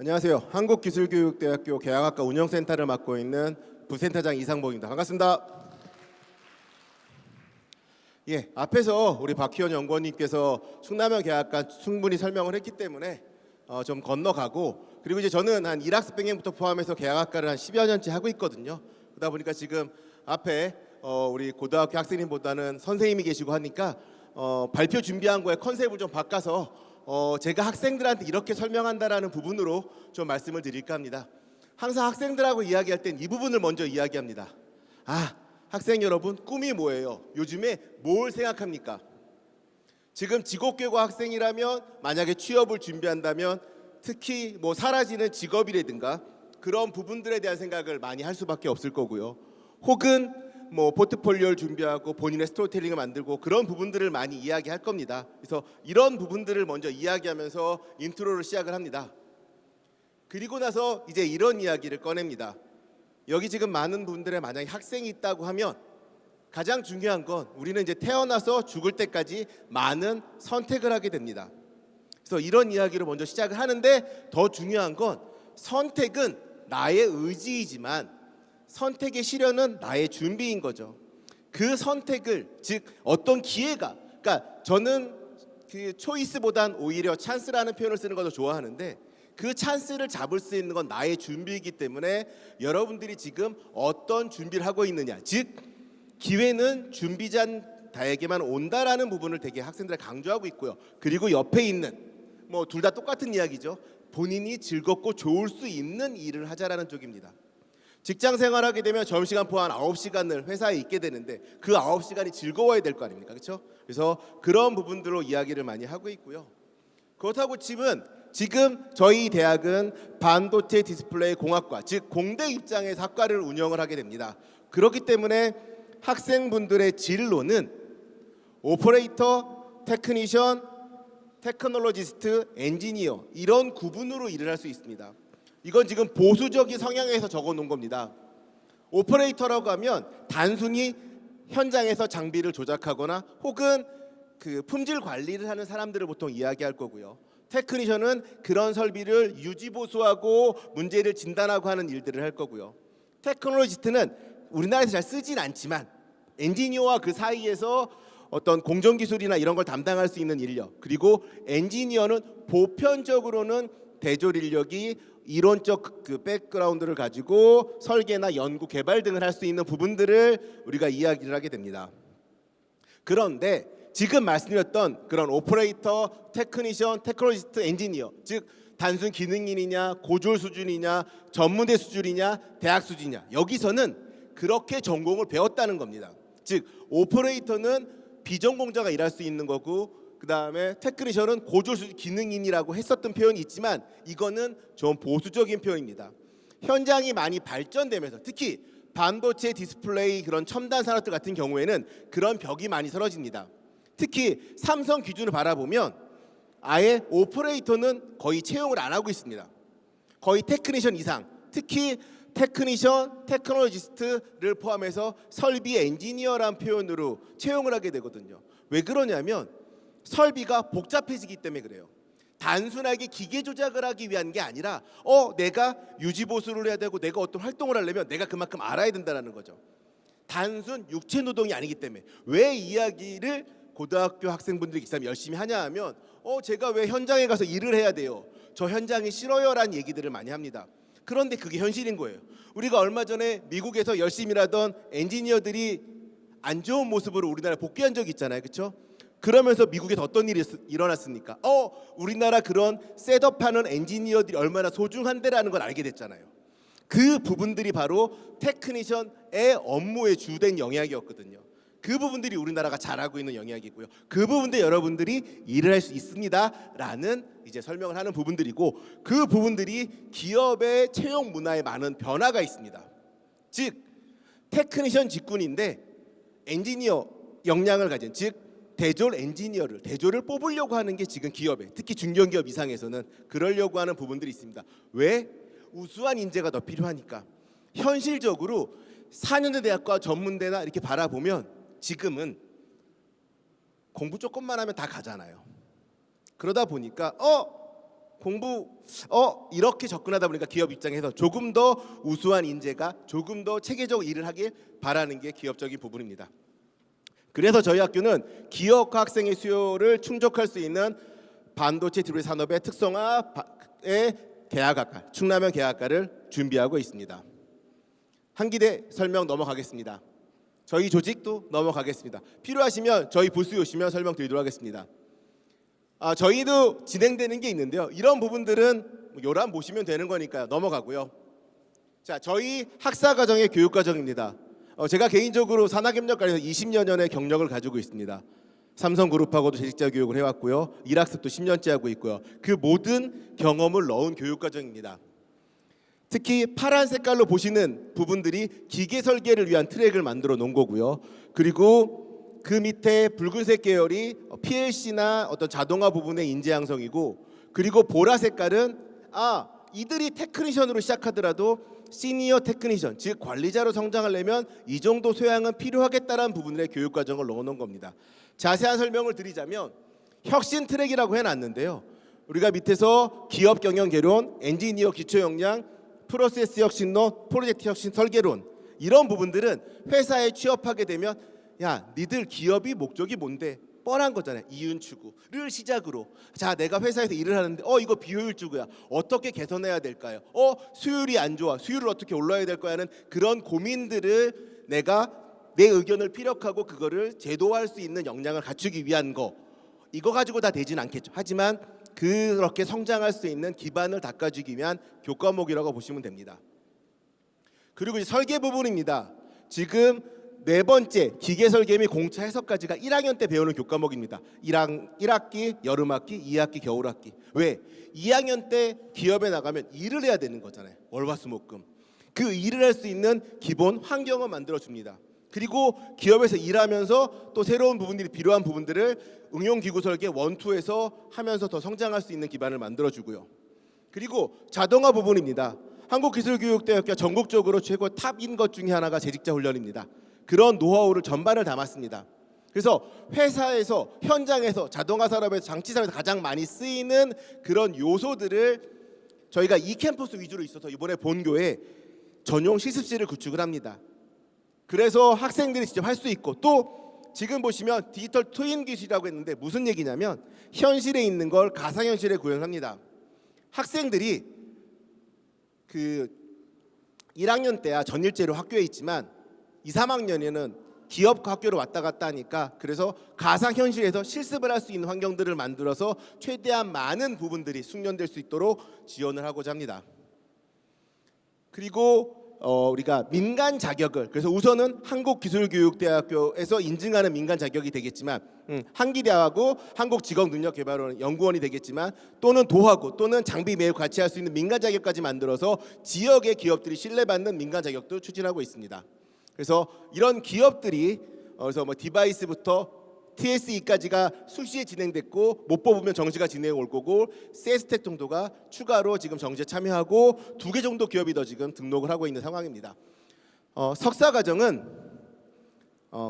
안녕하세요. 한국기술교육대학교 계약학과 운영센터를 맡고 있는 부센터장 이상복입니다. 반갑습니다. 앞에서 우리 박희원 연구원님께서 충남형 계약과 충분히 설명을 했기 때문에 좀 건너가고, 그리고 이제 저는 한 1학습 병행부터 포함해서 계약학과를 한 10여 년째 하고 있거든요. 그러다 보니까 지금 앞에 우리 고등학교 학생님보다는 선생님이 계시고 하니까 발표 준비한 거에 컨셉을 좀 바꿔서 제가 학생들한테 이렇게 설명한다라는 부분으로 좀 말씀을 드릴까 합니다. 항상 학생들하고 이야기할 땐 이 부분을 먼저 이야기합니다. 학생 여러분, 꿈이 뭐예요? 요즘에 뭘 생각합니까? 지금 직업계고 학생이라면 만약에 취업을 준비한다면 특히 사라지는 직업이라든가 그런 부분들에 대한 생각을 많이 할 수밖에 없을 거고요. 혹은 포트폴리오를 준비하고 본인의 스토리텔링을 만들고 그런 부분들을 많이 이야기할 겁니다. 그래서 이런 부분들을 먼저 이야기하면서 인트로를 시작을 합니다. 그리고 나서 이제 이런 이야기를 꺼냅니다. 여기 지금 많은 분들의 만약에 학생이 있다고 하면 가장 중요한 건 우리는 이제 태어나서 죽을 때까지 많은 선택을 하게 됩니다. 그래서 이런 이야기를 먼저 시작을 하는데, 더 중요한 건 선택은 나의 의지이지만 선택의 실현은 나의 준비인 거죠. 그 선택을, 즉 어떤 기회가, 그러니까 저는 그 초이스보단 오히려 찬스라는 표현을 쓰는 걸 더 좋아하는데, 그 찬스를 잡을 수 있는 건 나의 준비이기 때문에 여러분들이 지금 어떤 준비를 하고 있느냐, 즉 기회는 준비자에게만 온다라는 부분을 되게 학생들에 강조하고 있고요. 그리고 옆에 있는 둘 다 똑같은 이야기죠. 본인이 즐겁고 좋을 수 있는 일을 하자라는 쪽입니다. 직장 생활하게 되면 점심시간 포함 9시간을 회사에 있게 되는데 그 9시간이 즐거워야 될 거 아닙니까? 그렇죠? 그래서 그런 부분들로 이야기를 많이 하고 있고요. 그렇다고 치면 지금 저희 대학은 반도체 디스플레이 공학과, 즉 공대 입장에서 학과를 운영을 하게 됩니다. 그렇기 때문에 학생분들의 진로는 오퍼레이터, 테크니션, 테크놀로지스트, 엔지니어 이런 구분으로 일을 할 수 있습니다. 이건 지금 보수적인 성향에서 적어놓은 겁니다. 오퍼레이터라고 하면 단순히 현장에서 장비를 조작하거나 혹은 그 품질 관리를 하는 사람들을 보통 이야기할 거고요. 테크니션은 그런 설비를 유지 보수하고 문제를 진단하고 하는 일들을 할 거고요. 테크놀로지스트는 우리나라에서 잘 쓰진 않지만 엔지니어와 그 사이에서 어떤 공정기술이나 이런 걸 담당할 수 있는 인력, 그리고 엔지니어는 보편적으로는 대졸 인력이 이론적 그 백그라운드를 가지고 설계나 연구 개발 등을 할 수 있는 부분들을 우리가 이야기를 하게 됩니다. 그런데 지금 말씀드렸던 그런 오퍼레이터, 테크니션, 테크놀로지스트, 엔지니어, 즉 단순 기능인이냐, 고졸 수준이냐, 전문대 수준이냐, 대학 수준이냐, 여기서는 그렇게 전공을 배웠다는 겁니다. 즉 오퍼레이터는 비전공자가 일할 수 있는 거고, 그 다음에 테크니션은 고졸 수준 기능인이라고 했었던 표현이 있지만 이거는 좀 보수적인 표현입니다. 현장이 많이 발전되면서 특히 반도체 디스플레이 그런 첨단 산업들 같은 경우에는 그런 벽이 많이 서러집니다. 특히 삼성 기준을 바라보면 아예 오퍼레이터는 거의 채용을 안 하고 있습니다. 거의 테크니션 이상, 특히 테크니션, 테크놀로지스트를 포함해서 설비 엔지니어라는 표현으로 채용을 하게 되거든요. 왜 그러냐면 설비가 복잡해지기 때문에 그래요. 단순하게 기계 조작을 하기 위한 게 아니라 내가 유지 보수를 해야 되고 내가 어떤 활동을 하려면 내가 그만큼 알아야 된다는 거죠. 단순 육체 노동이 아니기 때문에. 왜 이야기를 고등학교 학생분들이 기사님 열심히 하냐 하면 제가 왜 현장에 가서 일을 해야 돼요? 저 현장이 싫어요라는 얘기들을 많이 합니다. 그런데 그게 현실인 거예요. 우리가 얼마 전에 미국에서 열심히 일하던 엔지니어들이 안 좋은 모습으로 우리나라에 복귀한 적이 있잖아요. 그렇죠? 그러면서 미국에서 어떤 일이 일어났습니까? 우리나라 그런 셋업하는 엔지니어들이 얼마나 소중한데라는 걸 알게 됐잖아요. 그 부분들이 바로 테크니션의 업무에 주된 영향이었거든요. 그 부분들이 우리나라가 잘하고 있는 영향이고요. 그 부분들 여러분들이 일을 할 수 있습니다라는 이제 설명을 하는 부분들이고, 그 부분들이 기업의 채용 문화에 많은 변화가 있습니다. 즉 테크니션 직군인데 엔지니어 역량을 가진, 즉 대졸 대졸을 뽑으려고 하는 게 지금 기업에, 특히 중견기업 이상에서는 그러려고 하는 부분들이 있습니다. 왜? 우수한 인재가 더 필요하니까. 현실적으로 4년제 대학과 전문대나 이렇게 바라보면 지금은 공부 조금만 하면 다 가잖아요. 그러다 보니까 공부 이렇게 접근하다 보니까 기업 입장에서 조금 더 우수한 인재가 조금 더 체계적으로 일을 하길 바라는 게 기업적인 부분입니다. 그래서 저희 학교는 기업과 학생의 수요를 충족할 수 있는 반도체 디스플레이 산업의 특성화의 계약학과, 충남형 계약학과를 준비하고 있습니다. 한기대 설명 넘어가겠습니다. 저희 조직도 넘어가겠습니다. 필요하시면 저희 부스에 오시면 설명드리도록 하겠습니다. 저희도 진행되는 게 있는데요. 이런 부분들은 요람 보시면 되는 거니까요. 넘어가고요. 자, 저희 학사과정의 교육과정입니다. 제가 개인적으로 산학협력과에서 20여 년의 경력을 가지고 있습니다. 삼성그룹하고도 재직자 교육을 해왔고요. 일학습도 10년째 하고 있고요. 그 모든 경험을 넣은 교육과정입니다. 특히 파란 색깔로 보시는 부분들이 기계 설계를 위한 트랙을 만들어 놓은 거고요. 그리고 그 밑에 붉은색 계열이 PLC나 어떤 자동화 부분의 인재 양성이고, 그리고 보라 색깔은 이들이 테크니션으로 시작하더라도 시니어 테크니션, 즉 관리자로 성장하려면 이 정도 소양은 필요하겠다라는 부분의 교육 과정을 넣어놓은 겁니다. 자세한 설명을 드리자면 혁신 트랙이라고 해놨는데요. 우리가 밑에서 기업 경영 개론, 엔지니어 기초 역량, 프로세스 혁신론, 프로젝트 혁신 설계론, 이런 부분들은 회사에 취업하게 되면 야, 니들 기업이 목적이 뭔데? 뻔한 거잖아요. 이윤 추구를 시작으로, 자, 내가 회사에서 일을 하는데 이거 비효율 추구야. 어떻게 개선해야 될까요? 수율이 안 좋아. 수율을 어떻게 올려야 될까요? 하는 그런 고민들을 내가 내 의견을 피력하고 그거를 제도화할 수 있는 역량을 갖추기 위한 거, 이거 가지고 다 되진 않겠죠. 하지만 그렇게 성장할 수 있는 기반을 닦아주기 위한 교과목이라고 보시면 됩니다. 그리고 이제 설계 부분입니다. 지금 네 번째 기계 설계 및 공차 해석까지가 1학년 때 배우는 교과목입니다. 1학기 여름학기, 2학기 겨울학기. 왜? 2학년 때 기업에 나가면 일을 해야 되는 거잖아요. 월화수목금. 그 일을 할 수 있는 기본 환경을 만들어 줍니다. 그리고 기업에서 일하면서 또 새로운 부분들이 필요한 부분들을 응용기구 설계 1, 2에서 하면서 더 성장할 수 있는 기반을 만들어 주고요. 그리고 자동화 부분입니다. 한국기술교육대학교 전국적으로 최고 탑인 것 중에 하나가 재직자 훈련입니다. 그런 노하우를 전반을 담았습니다. 그래서 회사에서, 현장에서, 자동화 산업에서, 장치 산업에서 가장 많이 쓰이는 그런 요소들을 저희가 이 캠퍼스 위주로 있어서 이번에 본교에 전용 실습실을 구축을 합니다. 그래서 학생들이 직접 할 수 있고, 또 지금 보시면 디지털 트윈 기술이라고 했는데 무슨 얘기냐면 현실에 있는 걸 가상현실에 구현합니다. 학생들이 그 1학년 때야 전일제로 학교에 있지만 2, 3학년에는 기업과 학교를 왔다 갔다 하니까, 그래서 가상현실에서 실습을 할 수 있는 환경들을 만들어서 최대한 많은 부분들이 숙련될 수 있도록 지원을 하고자 합니다. 그리고 우리가 민간 자격을, 그래서 우선은 한국기술교육대학교에서 인증하는 민간 자격이 되겠지만, 한기대하고 한국직업능력개발원 연구원이 되겠지만, 또는 도하고 또는 장비 매입 같이 할 수 있는 민간 자격까지 만들어서 지역의 기업들이 신뢰받는 민간 자격도 추진하고 있습니다. 그래서 이런 기업들이 그래서 디바이스부터 TSE까지가 수시에 진행됐고, 못 뽑으면 정시가 진행해 올 거고, 세스텍 정도가 추가로 지금 정시에 참여하고 2개 정도 기업이 더 지금 등록을 하고 있는 상황입니다. 석사 과정은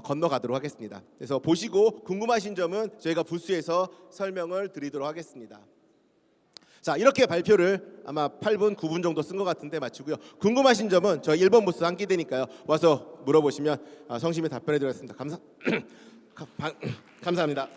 건너가도록 하겠습니다. 그래서 보시고 궁금하신 점은 저희가 부스에서 설명을 드리도록 하겠습니다. 자, 이렇게 발표를 아마 8분, 9분 정도 쓴 것 같은데 마치고요. 궁금하신 점은 저희 1번 부스 한기대니까요. 와서 물어보시면 성심에 답변해 드리겠습니다. 감사합니다.